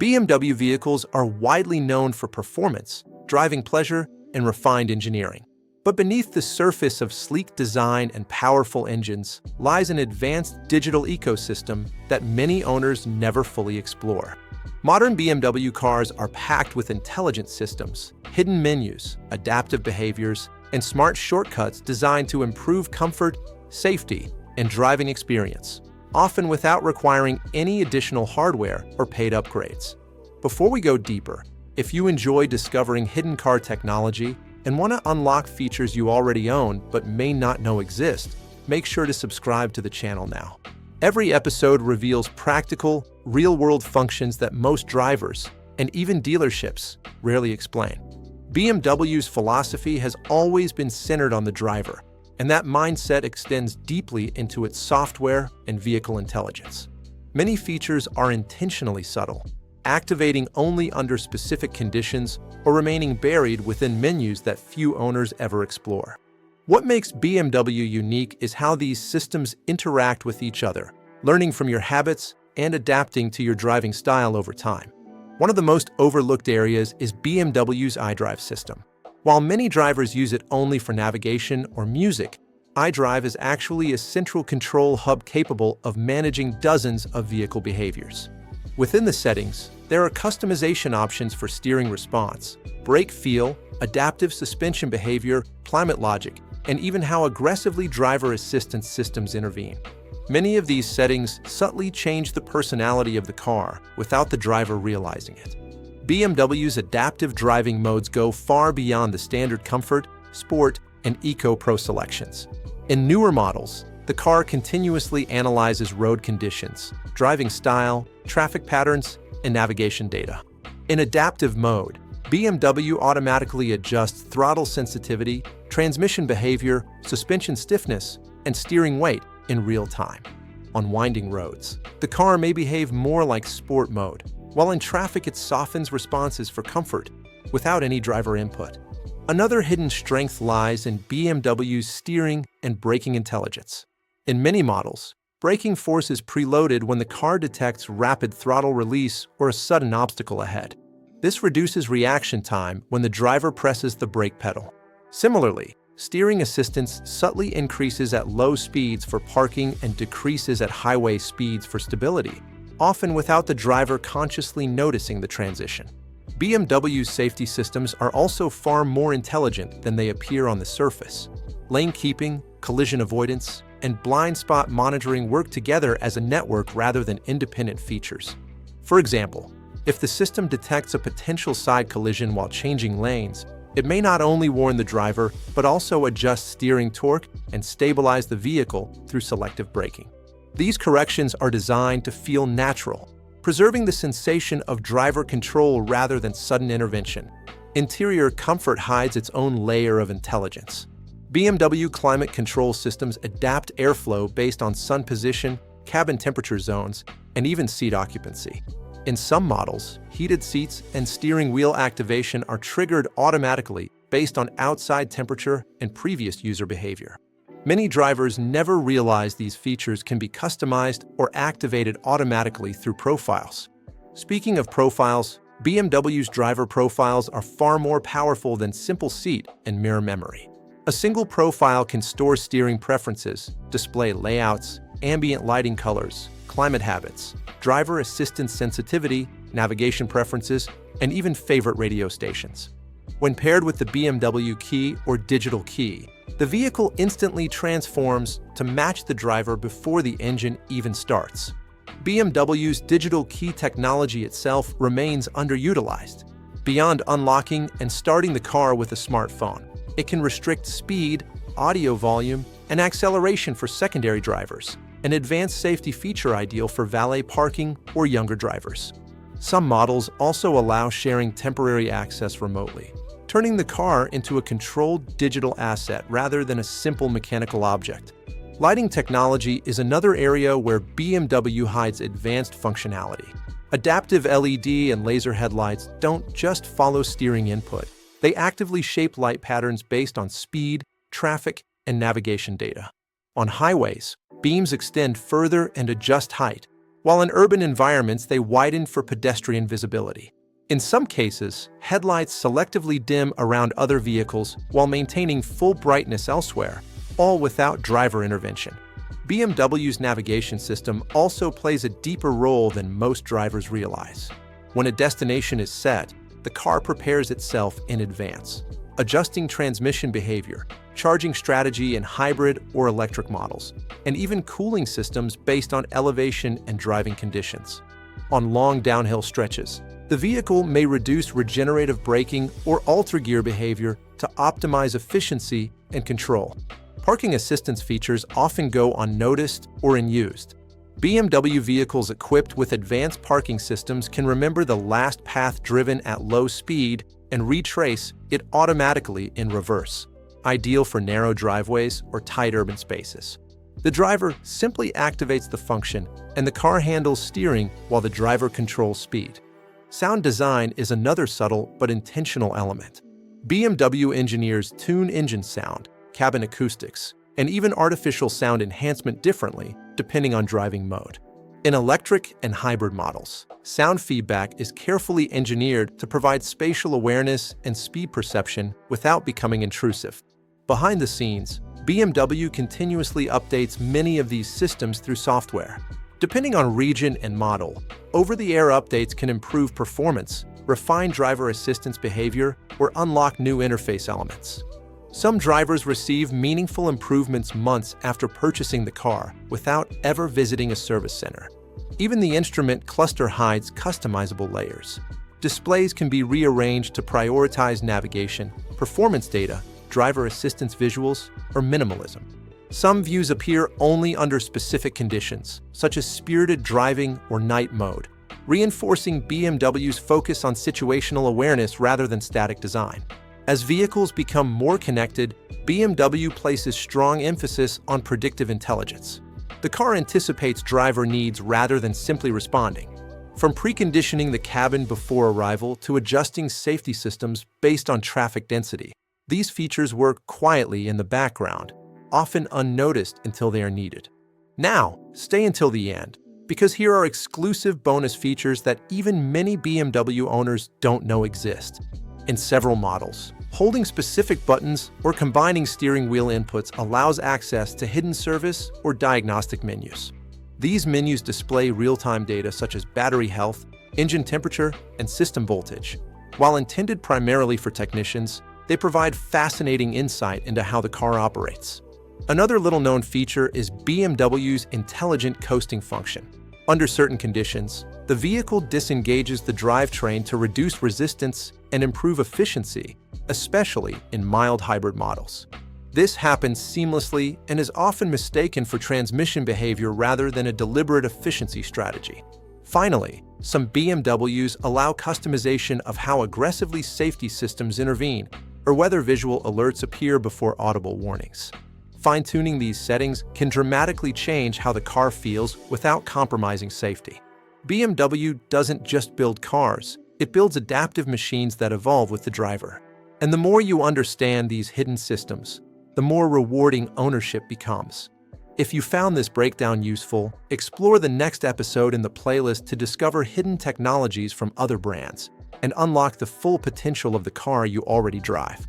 BMW vehicles are widely known for performance, driving pleasure, and refined engineering. But beneath the surface of sleek design and powerful engines lies an advanced digital ecosystem that many owners never fully explore. Modern BMW cars are packed with intelligent systems, hidden menus, adaptive behaviors, and smart shortcuts designed to improve comfort, safety, and driving experience, often without requiring any additional hardware or paid upgrades. Before we go deeper, if you enjoy discovering hidden car technology and want to unlock features you already own but may not know exist, make sure to subscribe to the channel now. Every episode reveals practical, real-world functions that most drivers, and even dealerships, rarely explain. BMW's philosophy has always been centered on the driver, and that mindset extends deeply into its software and vehicle intelligence. Many features are intentionally subtle, activating only under specific conditions or remaining buried within menus that few owners ever explore. What makes BMW unique is how these systems interact with each other, learning from your habits and adapting to your driving style over time. One of the most overlooked areas is BMW's iDrive system. While many drivers use it only for navigation or music, iDrive is actually a central control hub capable of managing dozens of vehicle behaviors. Within the settings, there are customization options for steering response, brake feel, adaptive suspension behavior, climate logic, and even how aggressively driver assistance systems intervene. Many of these settings subtly change the personality of the car without the driver realizing it. BMW's adaptive driving modes go far beyond the standard comfort, sport, and eco-pro selections. In newer models, the car continuously analyzes road conditions, driving style, traffic patterns, and navigation data. In adaptive mode, BMW automatically adjusts throttle sensitivity, transmission behavior, suspension stiffness, and steering weight in real time. On winding roads, the car may behave more like sport mode, while in traffic it softens responses for comfort without any driver input. Another hidden strength lies in BMW's steering and braking intelligence. In many models, braking force is preloaded when the car detects rapid throttle release or a sudden obstacle ahead. This reduces reaction time when the driver presses the brake pedal. Similarly, steering assistance subtly increases at low speeds for parking and decreases at highway speeds for stability, often without the driver consciously noticing the transition. BMW's safety systems are also far more intelligent than they appear on the surface. Lane keeping, collision avoidance, and blind spot monitoring work together as a network rather than independent features. For example, if the system detects a potential side collision while changing lanes, it may not only warn the driver, but also adjust steering torque and stabilize the vehicle through selective braking. These corrections are designed to feel natural, preserving the sensation of driver control rather than sudden intervention. Interior comfort hides its own layer of intelligence. BMW climate control systems adapt airflow based on sun position, cabin temperature zones, and even seat occupancy. In some models, heated seats and steering wheel activation are triggered automatically based on outside temperature and previous user behavior. Many drivers never realize these features can be customized or activated automatically through profiles. Speaking of profiles, BMW's driver profiles are far more powerful than simple seat and mirror memory. A single profile can store steering preferences, display layouts, ambient lighting colors, climate habits, driver assistance sensitivity, navigation preferences, and even favorite radio stations. When paired with the BMW key or digital key, the vehicle instantly transforms to match the driver before the engine even starts. BMW's digital key technology itself remains underutilized. Beyond unlocking and starting the car with a smartphone, it can restrict speed, audio volume, and acceleration for secondary drivers, an advanced safety feature ideal for valet parking or younger drivers. Some models also allow sharing temporary access remotely, turning the car into a controlled digital asset rather than a simple mechanical object. Lighting technology is another area where BMW hides advanced functionality. Adaptive LED and laser headlights don't just follow steering input. They actively shape light patterns based on speed, traffic, and navigation data. On highways, beams extend further and adjust height, while in urban environments they widen for pedestrian visibility. In some cases, headlights selectively dim around other vehicles while maintaining full brightness elsewhere, all without driver intervention. BMW's navigation system also plays a deeper role than most drivers realize. When a destination is set, the car prepares itself in advance, adjusting transmission behavior, charging strategy in hybrid or electric models, and even cooling systems based on elevation and driving conditions. On long downhill stretches, the vehicle may reduce regenerative braking or alter gear behavior to optimize efficiency and control. Parking assistance features often go unnoticed or unused. BMW vehicles equipped with advanced parking systems can remember the last path driven at low speed and retrace it automatically in reverse, ideal for narrow driveways or tight urban spaces. The driver simply activates the function, and the car handles steering while the driver controls speed. Sound design is another subtle but intentional element. BMW engineers tune engine sound, cabin acoustics, and even artificial sound enhancement differently depending on driving mode. In electric and hybrid models, sound feedback is carefully engineered to provide spatial awareness and speed perception without becoming intrusive. Behind the scenes, BMW continuously updates many of these systems through software. Depending on region and model, over-the-air updates can improve performance, refine driver assistance behavior, or unlock new interface elements. Some drivers receive meaningful improvements months after purchasing the car without ever visiting a service center. Even the instrument cluster hides customizable layers. Displays can be rearranged to prioritize navigation, performance data, driver assistance visuals, or minimalism. Some views appear only under specific conditions, such as spirited driving or night mode, reinforcing BMW's focus on situational awareness rather than static design. As vehicles become more connected, BMW places strong emphasis on predictive intelligence. The car anticipates driver needs rather than simply responding. From preconditioning the cabin before arrival to adjusting safety systems based on traffic density, these features work quietly in the background, often unnoticed until they are needed. Now, stay until the end, because here are exclusive bonus features that even many BMW owners don't know exist. In several models, holding specific buttons or combining steering wheel inputs allows access to hidden service or diagnostic menus. These menus display real-time data such as battery health, engine temperature, and system voltage. While intended primarily for technicians, they provide fascinating insight into how the car operates. Another little-known feature is BMW's intelligent coasting function. Under certain conditions, the vehicle disengages the drivetrain to reduce resistance and improve efficiency, especially in mild hybrid models. This happens seamlessly and is often mistaken for transmission behavior rather than a deliberate efficiency strategy. Finally, some BMWs allow customization of how aggressively safety systems intervene or whether visual alerts appear before audible warnings. Fine-tuning these settings can dramatically change how the car feels without compromising safety. BMW doesn't just build cars, it builds adaptive machines that evolve with the driver. And the more you understand these hidden systems, the more rewarding ownership becomes. If you found this breakdown useful, explore the next episode in the playlist to discover hidden technologies from other brands and unlock the full potential of the car you already drive.